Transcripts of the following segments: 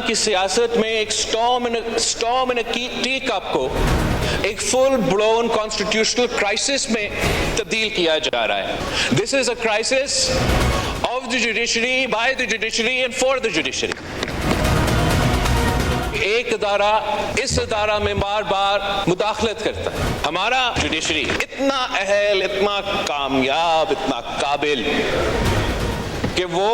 की सियासत में एक स्टॉर्म इन टी कप को एक फुल ब्लोन कॉन्स्टिट्यूशनल क्राइसिस में तब्दील किया जा रहा है। This is a crisis of the judiciary, by the judiciary and for the judiciary. एक अदारा इस अदारा में बार बार मुदाखलत करता है। हमारा जुडिशरी इतना अहल, इतना कामयाब, इतना काबिल कि वो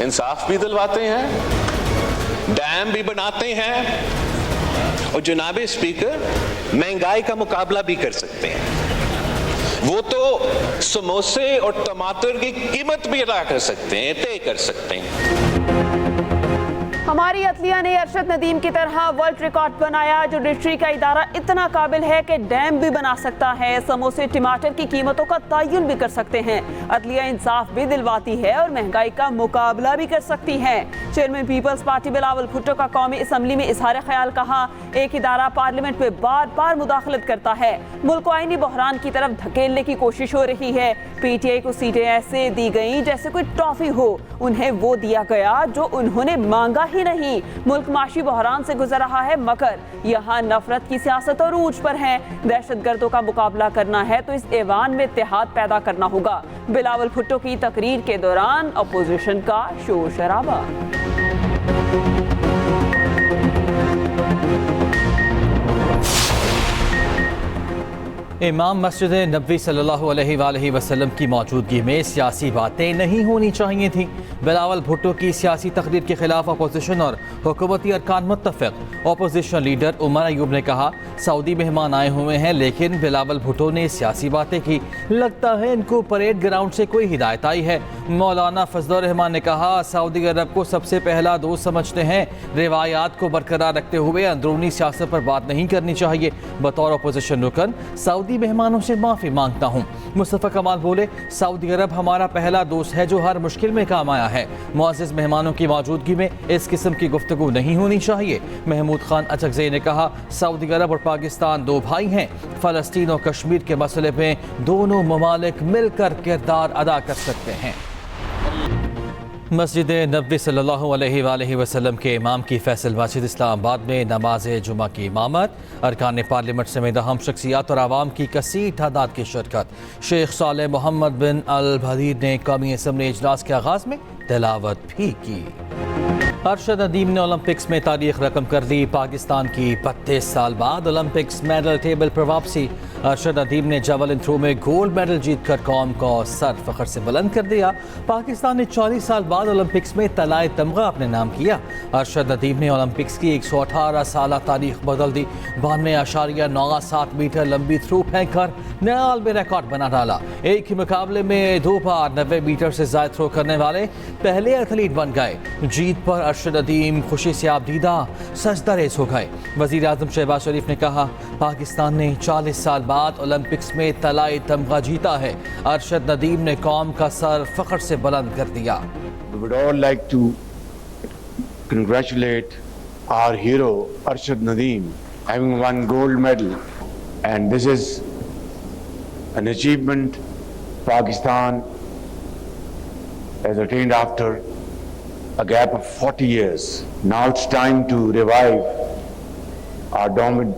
इंसाफ भी दिलवाते हैं, डैम भी बनाते हैं और जनाबे स्पीकर महंगाई का मुकाबला भी कर सकते हैं। वो तो समोसे और टमाटर की कीमत भी अदा कर सकते हैं, तय कर सकते हैं। हमारी अदलिया ने अरशद नदीम की तरह वर्ल्ड रिकॉर्ड बनाया। जुडिशरी का इदारा इतना काबिल है कि डैम भी बना सकता है, समोसे टमाटर की कीमतों का तयन भी कर सकते हैं, अदलिया इंसाफ भी दिलवाती है और महंगाई का मुकाबला भी कर सकती है। Chairman people's party Bilawal Bhutto का कौमी असम्बली में इजहार ख्याल, कहा एक इदारा पार्लियामेंट में बार बार मुदाखलत करता है, मुल्क को आईनी बहरान की तरफ धकेलने की कोशिश हो रही है। PTI को सीटें ऐसे दी गई जैसे कोई ट्रॉफी हो, उन्हें वो दिया गया जो उन्होंने मांगा ही नहीं। मुल्क माशी बहरान से गुजर रहा है, मगर यहाँ नफरत की सियासत और ऊंच पर है। दहशतगर्दों का मुकाबला करना है तो इस ऐवान में इत्तेहाद पैदा करना होगा। बिलावल भुट्टो की तकरीर के दौरान अपोजिशन का शोर शराबा। इमाम मस्जिद नबवी सल्लल्लाहु अलैहि वसल्लम की मौजूदगी में सियासी बातें नहीं होनी चाहिए थी। बिलावल भुट्टो की सियासी तकरीर के खिलाफ अपोजिशन और हुकूमती अरकान मुत्तफिक। अपोजिशन लीडर उमर अयूब ने कहा सऊदी मेहमान आए हुए हैं, लेकिन बिलावल भुट्टो ने सियासी बातें की, लगता है इनको परेड ग्राउंड से कोई हिदायत आई है। मौलाना फजलुर रहमान ने कहा सऊदी अरब को सबसे पहला दोस्त समझते हैं, रिवायात को बरकरार रखते हुए अंदरूनी सियासत पर बात नहीं करनी चाहिए। बतौर अपोजिशन रुकन सऊदी मेहमानों से माफी मांगता हूँ। मुस्तफा कमाल बोले सऊदी अरब हमारा पहला दोस्त है जो हर मुश्किल में काम आया है। मुअज़्ज़िज़ मेहमानों की मौजूदगी में इस किस्म की गुफ्तगू नहीं होनी चाहिए। महमूद खान अचकज़ई ने कहा सऊदी अरब और पाकिस्तान दो भाई हैं, फ़लस्तीन और कश्मीर के मसले में दोनों ममालिक मिलकर किरदार अदा कर सकते हैं। मस्जिद नबवी सल्लल्लाहु अलैहि वसल्लम के इमाम की फैसल मस्जिद इस्लामाबाद में नमाज जुमा की इमामत, अरकान पार्लियामेंट समेत अहम शख्सियात और आवाम की कसीर तादाद की शिरकत। शेख सालेह मोहम्मद बिन अल भदीर ने कौमी असम्बली इजलास के आगाज़ में तिलावत भी की। अरशद नदीम ने ओलंपिक्स में तारीख रकम कर दी। पाकिस्तान की 32 साल बाद ओलंपिक्स मेडल टेबल पर वापसी। अरशद नदीम ने जावलिन थ्रो में गोल्ड मेडल जीतकर कौम को सर फख्र से बुलंद कर दिया। पाकिस्तान ने 40 साल बाद ओलंपिक्स में तलाए तमगा अपने नाम किया। अरशद नदीम ने ओलंपिक्स की 118 साल तारीख बदल दी। 92.97 मीटर लंबी थ्रो फेंक कर नया आलमी रिकॉर्ड बना डाला। एक ही मुकाबले में 2 बार 90 मीटर से ज्यादा थ्रो करने वाले पहले एथलीट बन गए। जीत पर अरशद नदीम खुशी से आबदीदा सजदा रेज़ हो गए। वज़ीर आज़म शहबाज शरीफ ने कहा पाकिस्तान ने 40 साल बाद ओलंपिक्स में तलाए तमगा जीता है। अरशद नदीम ने कौम का सर फख्र से बुलंद कर दिया। We would all like to congratulate our hero Arshad Nadeem having won gold medal, and this is an achievement Pakistan has attained after a gap of 40 years. Now it's time to revive our dominant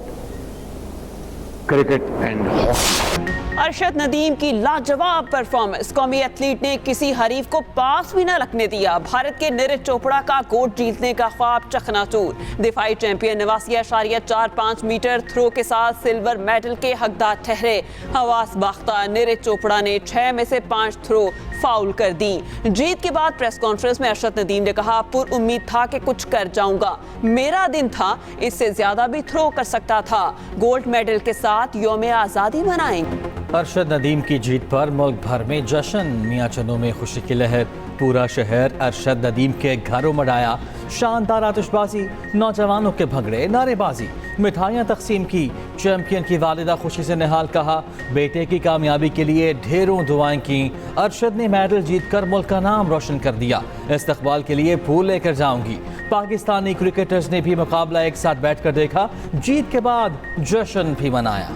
cricket and hockey. Arshad Nadeem की लाजवाब performance, कौमी athlete ने किसी हरीफ को पास भी न लगने दिया। भारत के नीरज चोपड़ा का गोल्ड जीतने का ख्वाब चकनाचूर। दिफाई चैंपियन 89.45 मीटर थ्रो के साथ सिल्वर मेडल के हकदार ठहरे। हवास बाख्ता नीरज चोपड़ा ने 6 में से 5 थ्रो फाउल कर दी। जीत के बाद प्रेस कॉन्फ्रेंस में अरशद नदीम ने कहा पुरुम्मीद था कि कुछ कर जाऊंगा, मेरा दिन था, इससे ज्यादा भी थ्रो कर सकता था। गोल्ड मेडल के साथ यौम आज़ादी मनाएंगे। अरशद नदीम की जीत पर मुल्क भर में जश्न। मियां चन्नू में खुशी की लहर। पूरा शहर अरशद नदीम के घर उमड़ आया। शानदार आतिशबाजी, नौजवानों के भंगड़े, नारेबाजी, मिठाइयाँ तकसीम की। चैंपियन की वालिदा खुशी से निहाल, कहा बेटे की कामयाबी के लिए ढेरों दुआएं की। अरशद ने मेडल जीतकर मुल्क का नाम रोशन कर दिया। इस्तकबाल के लिए फूल लेकर जाऊंगी। पाकिस्तानी क्रिकेटर्स ने भी मुकाबला एक साथ बैठकर देखा। जीत के बाद जश्न भी मनाया।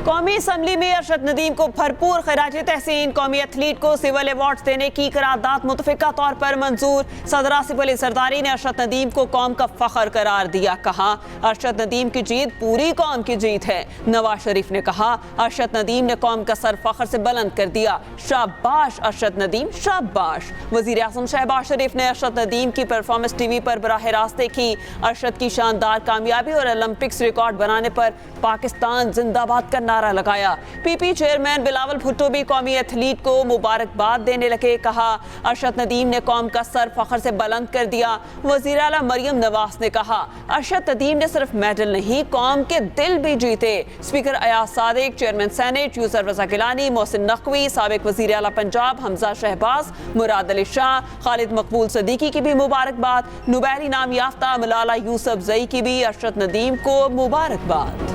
कौमी असम्बली में अरशद नदीम को भरपूर खराज तहसीन। कौमी एथलीट को सिविल अवार्ड देने की करारदाद मुतफिका तौर पर मंजूर। सदर आसिफ अली जरदारी ने अरशद नदीम को कौम का फख्र करार दिया। कहा अरशद नदीम की जीत पूरी कौम की जीत है। नवाज शरीफ ने कहा अरशद नदीम ने कौम का सर फख्र से बुलंद कर दिया। शाबाश अरशद नदीम, शाबाश। वजीर आज़म शहबाज शरीफ ने अरशद नदीम की परफॉर्मेंस टीवी पर बराह रास्त देखी। अरशद की शानदार कामयाबी और ओलंपिक्स रिकॉर्ड बनाने पर पाकिस्तान जिंदाबाद का नारा लगाया। पीपी चेयरमैन बिलावल भुट्टो भी कौमी एथलीट को मुबारकबाद देने लगे। कहा अरशद नदीम ने कौम का सर फख्र से बुलंद कर दिया। वज़ीर आला मरियम नवाज ने कहा अरशद नदीम ने सिर्फ मेडल नहीं कौम के दिल भी जीते। Speaker Ayaz Sadiq, chairman senate Yusuf Raza Gilani, Mohsin Naqvi, साबिक वज़ीर आला पंजाब हमजा शहबाज, मुराद अली शाह, खालिद मकबूल सदीकी की भी मुबारकबाद। नोबेल इनाम याफ्ता मलाला यूसुफ जई की भी अरशद नदीम को मुबारकबाद।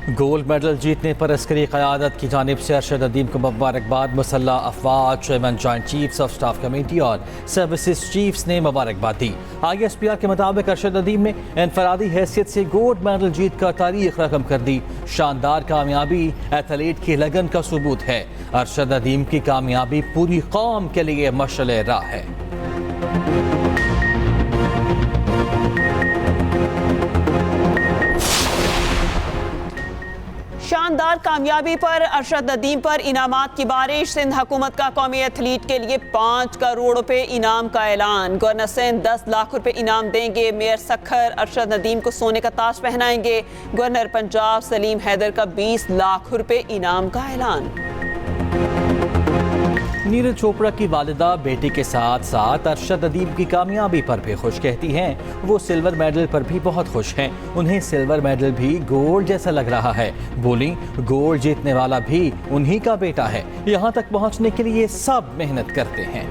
गोल्ड मेडल जीतने पर अस्करी क़यादत की जानिब से अरशद नदीम को मुबारकबाद। मुसल्लह अफवाज, chairman joint chiefs of staff committee और सर्विसेज चीफ्स ने मुबारकबाद दी। ISPR के मुताबिक अरशद नदीम ने इनफरादी हैसियत से गोल्ड मेडल जीत कर तारीख रकम कर दी। शानदार कामयाबी एथलीट की लगन का सबूत है। अरशद नदीम की कामयाबी पूरी कौम के लिए मशअल राह है। शानदार कामयाबी पर अरशद नदीम पर इनामात की बारिश। सिंध हुकूमत का कौमी एथलीट के लिए 5 करोड़ रुपए इनाम का ऐलान। गवर्नर सिंध 10 लाख रुपए इनाम देंगे। मेयर सखर अरशद नदीम को सोने का ताज पहनाएंगे। गवर्नर पंजाब सलीम हैदर का 20 लाख रुपए इनाम का ऐलान। नीरज चोपड़ा की वालिदा बेटी के साथ साथ अरशद नदीम की कामयाबी पर भी खुश। कहती हैं वो सिल्वर मेडल पर भी बहुत खुश हैं। उन्हें सिल्वर मेडल भी गोल्ड जैसा लग रहा है। बोली गोल्ड जीतने वाला भी उन्हीं का बेटा है। यहाँ तक पहुँचने के लिए सब मेहनत करते हैं।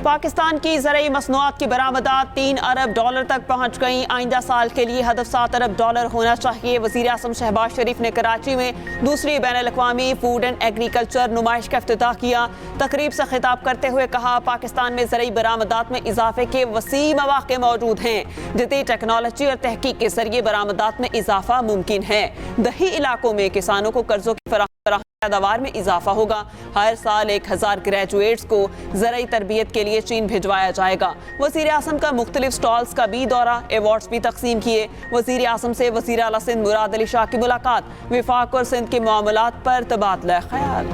पाकिस्तान की ज़रूरी मसनूआत की बरामदात 3 अरब डॉलर तक पहुँच गई। आइंदा साल के लिए हदफ 7 अरब डॉलर होना चाहिए। वज़ीर आज़म शहबाज शरीफ ने कराची में दूसरी बैनुल-अक़वामी फूड एंड एग्रीकल्चर नुमाइश का इफ्तिताह किया। तकरीब से खिताब करते हुए कहा पाकिस्तान में ज़रूरी बरामदात में इजाफे के वसी मौक़े मौजूद हैं। जदीद टेक्नोलॉजी और तहकीक के जरिए बरामदात में इजाफा मुमकिन है। दही इलाकों में किसानों को कर्जों की पैदावार में इजाफा होगा। हर साल 1000 ग्रेजुएट्स को ज़रूरी तरबियत के लिए चीन भिजवाया जाएगा। वज़ीर आज़म का मुख्तलिफ स्टॉल्स का भी दौरा, अवार्ड्स भी तकसीम किए। वज़ीर आज़म से वज़ीर आला सिंध मुराद अली शाह की मुलाकात। विफाक और सिंध के मामलात पर तबादला ख्याल।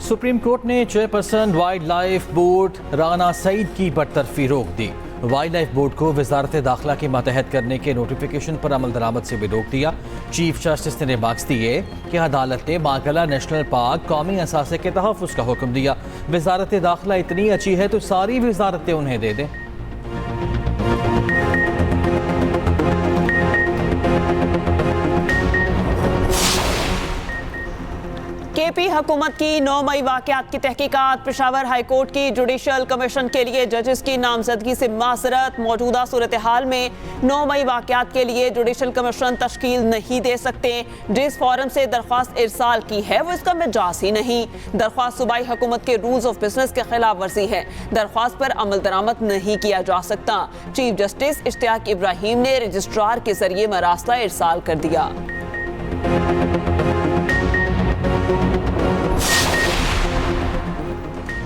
सुप्रीम कोर्ट ने chairperson wildlife board Rana Saeed की बरतरफी रोक दी। वाइल्ड लाइफ बोर्ड को वजारत दाखिला के मातहत करने के नोटिफिकेशन पर अमल दरामद से भी रोक दिया। चीफ जस्टिस ने रिमार्क्स दिए कि अदालत ने मागला नेशनल पार्क कौमी असासे के तहफ़्फ़ुज़ का हुक्म दिया। वजारत दाखिला इतनी अच्छी है तो सारी वजारतें उन्हें दे दें। KP हुकूमत की 9 मई वाक़यात की तहकीकात। पेशावर हाई कोर्ट की जुडिशल कमीशन के लिए जजेस की नामजदगी से मासरत। मौजूदा सूरत हाल में 9 मई वाक़यात के लिए जुडिशल कमीशन तश्कील नहीं दे सकते। जिस फॉरम से दरख्वास्त इरसाल की है वो इसका मिजाज ही नहीं। दरख्वास्त सूबाई हुकूमत के रूल्स ऑफ बिजनेस के खिलाफ वर्जी है। दरख्वास्त पर अमल दरामद नहीं किया जा सकता। चीफ जस्टिस इश्तियाक इब्राहिम ने रजिस्ट्रार के जरिए मरासला इरसाल कर दिया।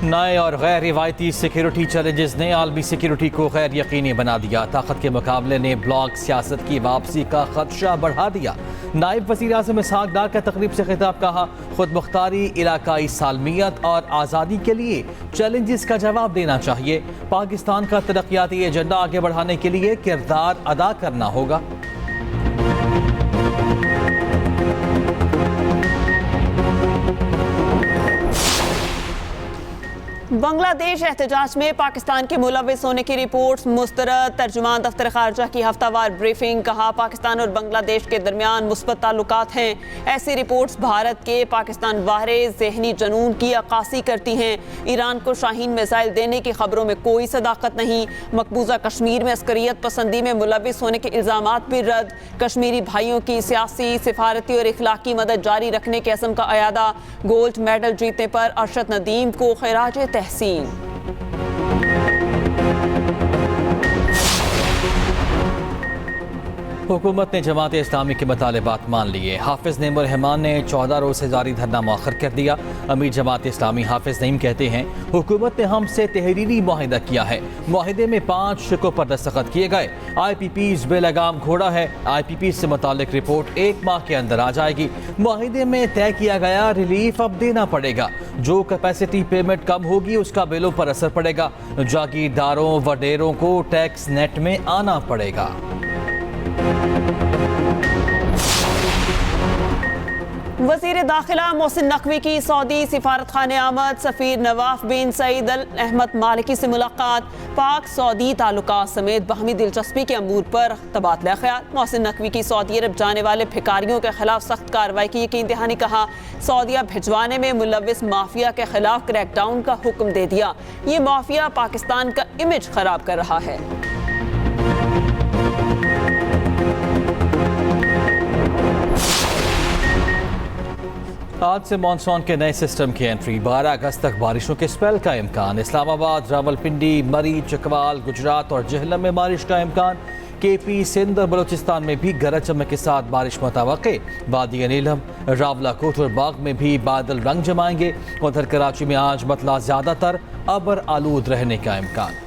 नए और गैर रिवायती सिक्योरिटी चैलेंजेस ने आलमी सिक्योरिटी को गैर यकीनी बना दिया। ताकत के मुकाबले ने ब्लॉक सियासत की वापसी का खदशा बढ़ा दिया। नायब वज़ीर आज़म इसहाक डार का तकरीब से खिताब। कहा खुद मुख्तारी, इलाकाई सालमियत और आज़ादी के लिए चैलेंजेस का जवाब देना चाहिए। पाकिस्तान का तरक्याती एजेंडा आगे बढ़ाने के लिए किरदार अदा करना होगा। बांग्लादेश एहतजाज में पाकिस्तान के मुलविस होने की रिपोर्ट्स मुस्तरद। तर्जुमान दफ्तर खारजा की हफ्तावार ब्रीफिंग। कहा, पाकिस्तान और बांग्लादेश के दरमियान मुस्बत ताल्लुकात हैं। ऐसी रिपोर्ट्स भारत के पाकिस्तान वारे जहनी जनून की अक्कासी करती हैं। ईरान को शाहीन मिसाइल देने की खबरों में कोई सदाकत नहीं। मकबूजा कश्मीर में अस्करियत पसंदी में मुलविस होने के इल्ज़ामात भी रद्द। कश्मीरी भाइयों की सियासी, सिफारती और इखलाकी मदद जारी रखने के अज़्म का अयादा। गोल्ड मेडल जीतने पर अरशद नदीम को खिराज तहसीन। हुकूमत ने जमात इस्लामी के मुतालबात मान लिए। हाफिज नईम रहमान ने 14 रोज से जारी धरना मौखर कर दिया। अमीर जमात इस्लामी हाफिज नईम कहते हैं, हुकूमत ने हमसे तहरीरी मुआहिदा किया है। मुआहिदे में 5 शिकों पर दस्तखत किए गए। IPPs बेलगाम घोड़ा है। IPP से मुतालिक रिपोर्ट 1 माह के अंदर आ जाएगी। मुआहिदे में तय किया गया रिलीफ अब देना पड़ेगा। जो कैपेसिटी पेमेंट कम होगी उसका बिलों पर असर पड़ेगा। जागीरदारों वडेरों को टैक्स नेट में आना पड़ेगा। वज़ीर दाखिला मोहसिन नकवी की सऊदी सिफारत खाने आमद। सफ़ीर नवाफ बिन सईद अल अहमद मालिकी से मुलाकात। पाक सऊदी ताल्लुकात समेत बाहमी दिलचस्पी के अमूर पर तबादला ख्याल। मोहसिन नकवी की सऊदी अरब जाने वाले भिखारियों के खिलाफ सख्त कार्रवाई की यकीन दहानी। कहा, सऊदिया भिजवाने में मुलविस माफिया के खिलाफ क्रैकडाउन का हुक्म दे दिया। ये माफिया पाकिस्तान का इमेज खराब कर रहा है। आज से मानसून के नए सिस्टम की एंट्री। 12 अगस्त तक बारिशों के स्पेल का इम्कान। इस्लामाबाद, रावलपिंडी, मरी, चकवाल, गुजरात और जेहलम में बारिश का इम्कान। KP, सिंध और बलूचिस्तान में भी गरज चमक के साथ बारिश मुतवक्के। वादी नीलम, रावलाकोट और बाग में भी बादल रंग जमाएंगे। उधर कराची में आज मतला ज्यादातर अबर आलूद रहने का इम्कान।